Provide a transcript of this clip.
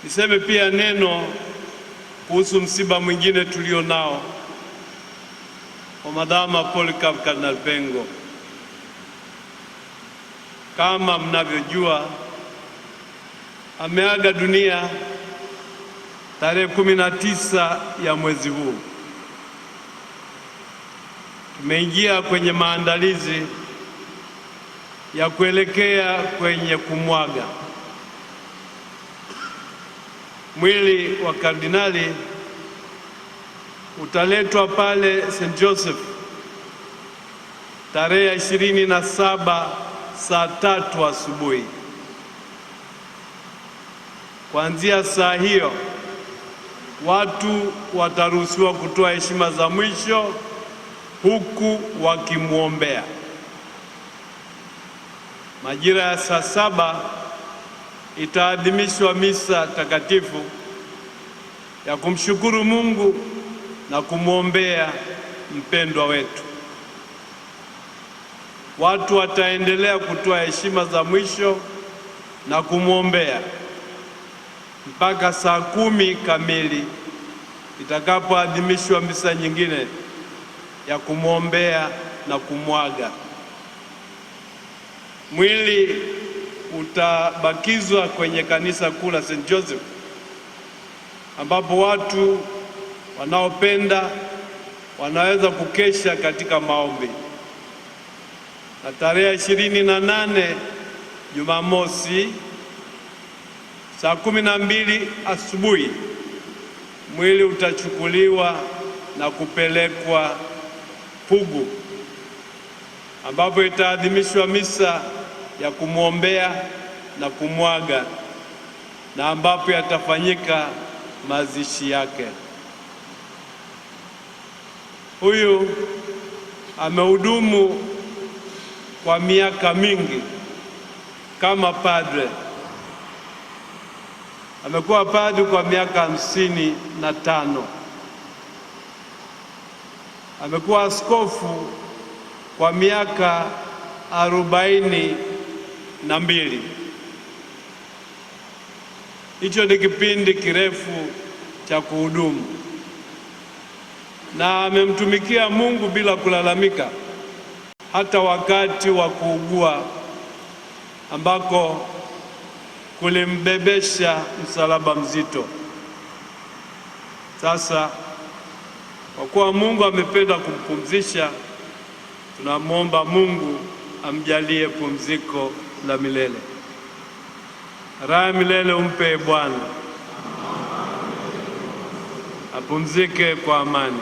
Niseme pia neno kuhusu msiba mwingine tulio nao wa Mwadhama Polycarp Kardinali Pengo. Kama mnavyojua, ameaga dunia tarehe 19 ya mwezi huu. Tumeingia kwenye maandalizi ya kuelekea kwenye kumwaga. Mwili wa kardinali utaletwa pale St. Joseph tarehe 27 saa 3 asubuhi. Kuanzia saa hiyo watu wataruhusiwa kutoa heshima za mwisho huku wakimwombea. Majira ya saa 7 itaadhimishwa misa takatifu ya kumshukuru Mungu na kumwombea mpendwa wetu. Watu wataendelea kutoa heshima za mwisho na kumwombea mpaka saa 10 kamili itakapoadhimishwa misa nyingine ya kumwombea na kumwaga. Mwili utabakizwa kwenye kanisa kuu la St. Joseph ambapo watu wanaopenda wanaweza kukesha katika maombi. Na tarehe 28 Jumamosi saa 12 asubuhi mwili utachukuliwa na kupelekwa Pugu ambapo itaadhimishwa misa ya kumwombea na kumwaga na ambapo yatafanyika mazishi yake. Huyu amehudumu kwa miaka mingi kama padre. Amekuwa padre kwa miaka 55. Amekuwa askofu kwa miaka 42. Hicho ni kipindi kirefu cha kuhudumu, na amemtumikia Mungu bila kulalamika, hata wakati wa kuugua ambako kulimbebesha msalaba mzito. Sasa kwa kuwa Mungu amependa kumpumzisha, tunamwomba Mungu amjalie pumziko la milele. Raha milele umpe Bwana, apumzike kwa amani.